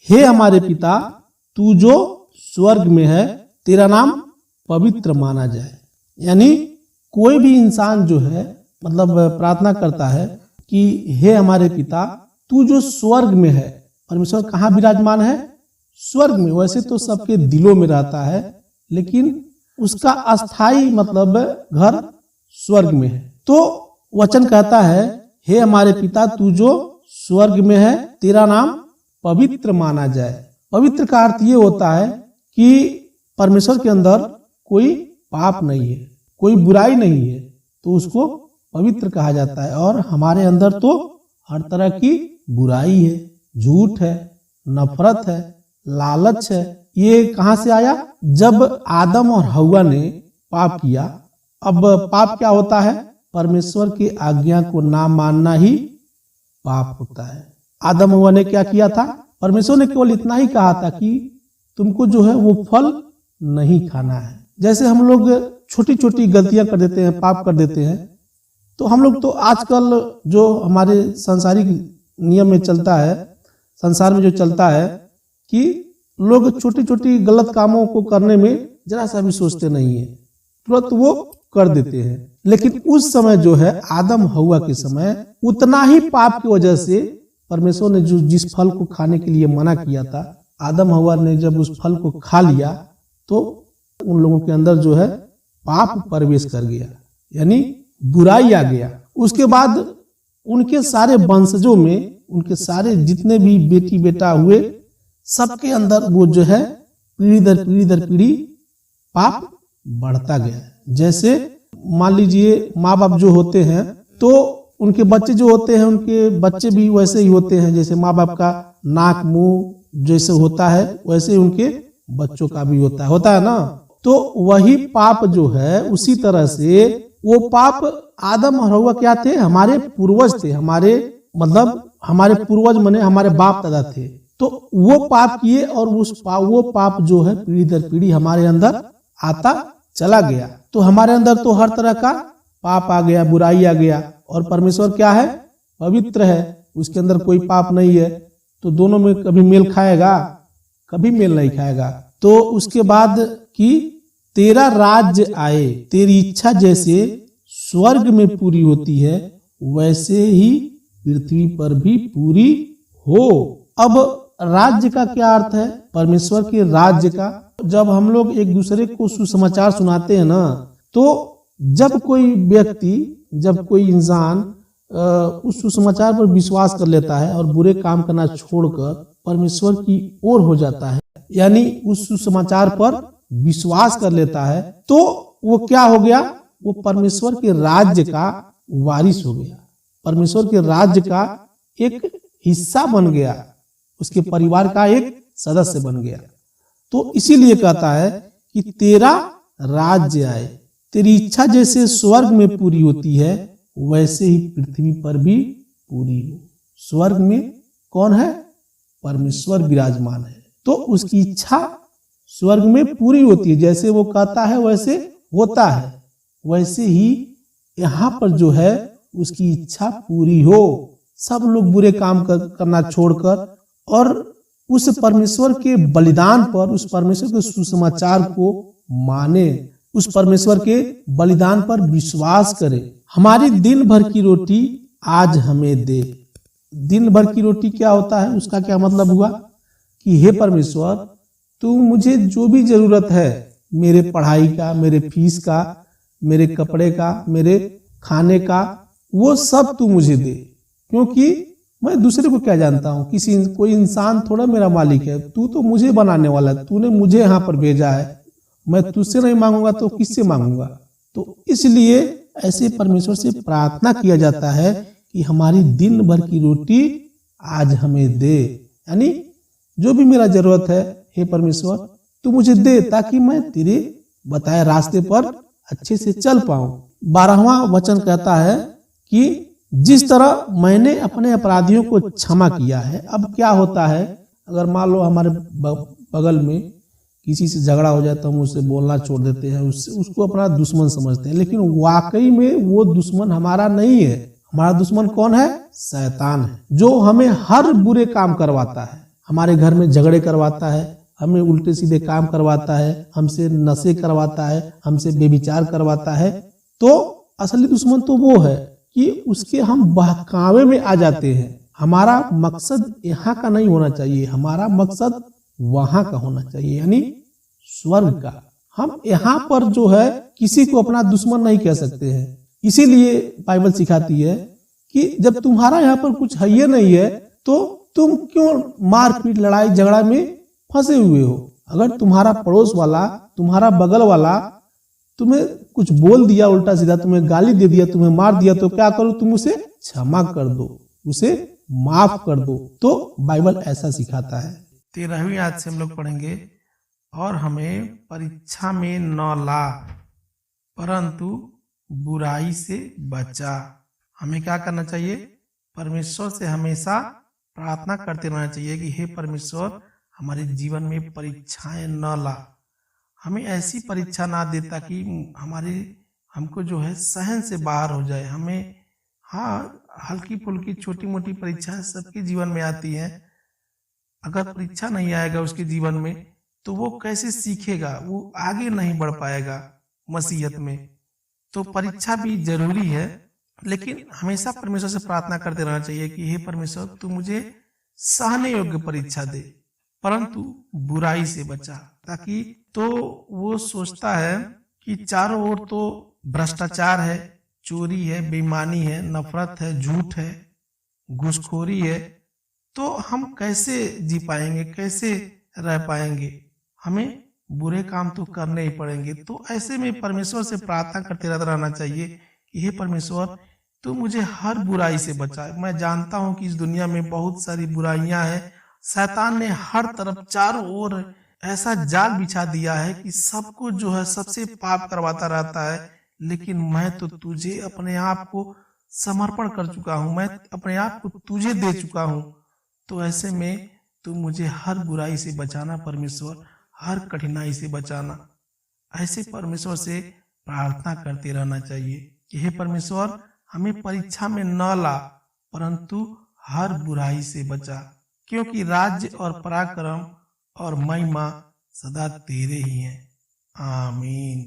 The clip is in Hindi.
हे हमारे पिता, तू जो स्वर्ग में है, तेरा नाम पवित्र माना जाए। यानी कोई भी इंसान जो है मतलब प्रार्थना करता है कि हे हमारे पिता, तू जो स्वर्ग में है, परमेश्वर कहाँ विराजमान है? स्वर्ग में। वैसे तो सबके दिलों में रहता है, लेकिन उसका अस्थाई मतलब घर स्वर्ग में है। तो वचन कहता है, हे हमारे पिता, तू जो स्वर्ग में है, तेरा नाम पवित्र माना जाए। पवित्र का अर्थ ये होता है कि परमेश्वर के अंदर कोई पाप नहीं है, कोई बुराई नहीं है, तो उसको पवित्र कहा जाता है। और हमारे अंदर तो हर तरह की बुराई है, झूठ है, नफरत है, लालच है। ये कहाँ से आया? जब आदम और हव्वा ने पाप किया। अब पाप क्या होता है? परमेश्वर की आज्ञा को ना मानना ही पाप होता है। आदम हव्वा ने क्या किया था? परमेश्वर ने केवल इतना ही कहा था कि तुमको जो है वो फल नहीं खाना है। जैसे हम लोग छोटी छोटी गलतियां कर देते हैं, पाप कर देते हैं, तो हम लोग तो आजकल जो हमारे सांसारिक नियम में चलता है, संसार में जो चलता है कि लोग छोटी छोटी गलत कामों को करने में जरा सा भी सोचते नहीं है, तुरंत वो कर देते हैं। लेकिन उस समय जो है आदम हव्वा के समय उतना ही पाप की वजह से परमेश्वर ने जो जिस फल को खाने के लिए मना किया था, आदम हव्वा ने जब उस फल को खा लिया तो उन लोगों के अंदर जो है पाप प्रवेश कर गया, यानी बुराई आ गया। उसके बाद उनके सारे वंशजों में, उनके सारे जितने भी बेटी बेटा हुए, सबके अंदर वो जो है पीढ़ी दर पीढ़ी पाप बढ़ता गया। जैसे मान लीजिए माँ बाप जो होते हैं तो उनके बच्चे जो होते हैं, उनके बच्चे भी वैसे ही होते हैं। जैसे माँ बाप का नाक मुंह जैसे होता है, वैसे उनके बच्चों का भी होता है ना। तो वही पाप जो है, उसी तरह से वो पाप आदम और हव्वा क्या थे? हमारे पूर्वज थे। हमारे पूर्वज माने हमारे बाप दादा थे। तो वो पाप किए और वो पाप जो है पीढ़ी दर पीढ़ी हमारे अंदर आता चला गया। तो हमारे अंदर तो हर तरह का पाप आ गया, बुराई आ गया। और परमेश्वर क्या है? पवित्र है, उसके अंदर कोई पाप नहीं है। तो दोनों में कभी मेल खाएगा? कभी मेल नहीं खाएगा। तो उसके बाद कि तेरा राज्य आए, तेरी इच्छा जैसे स्वर्ग में पूरी होती है, वैसे ही पृथ्वी पर भी पूरी हो। अब राज्य का क्या अर्थ है? परमेश्वर के राज्य का। जब हम लोग एक दूसरे को सुसमाचार सुनाते हैं ना, तो जब कोई व्यक्ति, जब कोई इंसान उस सुसमाचार पर विश्वास कर लेता है और बुरे काम करना छोड़कर परमेश्वर की ओर हो जाता है, यानी उस सुसमाचार पर विश्वास कर लेता है, तो वो क्या हो गया? वो परमेश्वर के राज्य का वारिस हो गया, परमेश्वर के राज्य का एक हिस्सा बन गया, उसके परिवार का एक सदस्य बन गया। तो इसीलिए कहता है कि तेरा राज्य आए, तेरी इच्छा जैसे स्वर्ग में पूरी होती है, वैसे ही पृथ्वी पर भी पूरी हो। स्वर्ग में कौन है? परमेश्वर विराजमान है। तो उसकी इच्छा स्वर्ग में पूरी होती है। जैसे वो कहता है वैसे होता है, वैसे ही यहाँ पर जो है उसकी इच्छा पूरी हो। सब लोग बुरे काम करना छोड़कर और उस परमेश्वर के बलिदान पर, उस परमेश्वर के सुसमाचार को माने, उस परमेश्वर के बलिदान पर विश्वास करे। हमारी दिन भर की रोटी आज हमें दे। दिन भर की रोटी क्या होता है? उसका क्या मतलब हुआ कि हे परमेश्वर, तू मुझे जो भी जरूरत है, मेरे पढ़ाई का, मेरे फीस का, मेरे कपड़े का, मेरे खाने का, वो सब तू मुझे दे। क्योंकि मैं दूसरे को क्या जानता हूँ? कोई इंसान थोड़ा मेरा मालिक है। तू तो मुझे बनाने वाला है, तूने मुझे यहाँ पर भेजा है। मैं तुझसे नहीं मांगूंगा तो किससे मांगूंगा? तो इसलिए ऐसे परमेश्वर से प्रार्थना किया जाता है कि हमारी दिन भर की रोटी आज हमें दे। यानी जो भी मेरा जरूरत है, हे परमेश्वर तू मुझे दे, ताकि मैं तेरे बताए रास्ते पर अच्छे से चल पाऊं। 12वां वचन कहता है कि जिस तरह मैंने अपने अपराधियों को क्षमा किया है। अब क्या होता है, अगर मान लो हमारे बगल में किसी से झगड़ा हो जाए तो हम उससे बोलना छोड़ देते हैं, उसको अपना दुश्मन समझते हैं, लेकिन वाकई में वो दुश्मन हमारा नहीं है। हमारा दुश्मन कौन है? शैतान है, जो हमें हर बुरे काम करवाता है। हमारे घर में झगड़े करवाता है, हमें उल्टे सीधे काम करवाता है, हमसे नशे करवाता है, हमसे बेविचार करवाता है, तो असली दुश्मन तो वो है कि उसके हम बहकावे में आ जाते हैं। हमारा मकसद यहाँ का नहीं होना चाहिए, हमारा मकसद वहां का होना चाहिए, यानी स्वर्ग का। हम यहाँ पर जो है किसी को अपना दुश्मन नहीं कह सकते हैं। इसीलिए बाइबल सिखाती है कि जब तुम्हारा यहाँ पर कुछ है ही नहीं है तो तुम क्यों मारपीट लड़ाई झगड़ा में फंसे हुए हो। अगर तुम्हारा पड़ोस वाला, तुम्हारा बगल वाला तुम्हें कुछ बोल दिया उल्टा सीधा, तुम्हें गाली दे दिया, तुम्हें मार दिया, तो क्या करो, तुम उसे क्षमा कर दो, उसे माफ कर दो। तो बाइबल ऐसा सिखाता है। 13वीं आयत से हम लोग पढ़ेंगे, और हमें परीक्षा में न ला परंतु बुराई से बचा। हमें क्या करना चाहिए? परमेश्वर से हमेशा प्रार्थना करते रहना चाहिए कि हे परमेश्वर, हमारे जीवन में परीक्षाएं न ला, हमें ऐसी परीक्षा ना दे ताकि हमको जो है सहन से बाहर हो जाए। हमें हल्की फुल्की छोटी मोटी परीक्षाएं सबके जीवन में आती हैं। अगर परीक्षा नहीं आएगा उसके जीवन में तो वो कैसे सीखेगा, वो आगे नहीं बढ़ पाएगा मसीहत में। तो परीक्षा भी जरूरी है, लेकिन हमेशा परमेश्वर से प्रार्थना करते रहना चाहिए कि हे परमेश्वर, तू मुझे सहने योग्य परीक्षा दे परंतु बुराई से बचा। ताकि तो वो सोचता है कि चारों ओर तो भ्रष्टाचार है, चोरी है, बेईमानी है, नफरत है, झूठ है, घूसखोरी है, तो हम कैसे जी पाएंगे, कैसे रह पाएंगे, हमें बुरे काम तो करने ही पड़ेंगे। तो ऐसे में परमेश्वर से प्रार्थना करते रहना चाहिए कि हे परमेश्वर, तू मुझे हर बुराई से बचा। मैं जानता हूं कि इस दुनिया में बहुत सारी बुराइयां हैं। शैतान ने हर तरफ चारों ओर ऐसा जाल बिछा दिया है कि सबको जो है सबसे पाप करवाता रहता है, लेकिन मैं तो तुझे अपने आप को समर्पण कर चुका हूं, मैं अपने आप को तुझे दे चुका हूं। तो ऐसे में तू मुझे हर बुराई से बचाना परमेश्वर, हर कठिनाई से बचाना। ऐसे परमेश्वर से प्रार्थना करते रहना चाहिए कि हे परमेश्वर, हमें परीक्षा में न ला परंतु हर बुराई से बचा, क्योंकि राज्य और पराक्रम और महिमा सदा तेरे ही हैं। आमीन।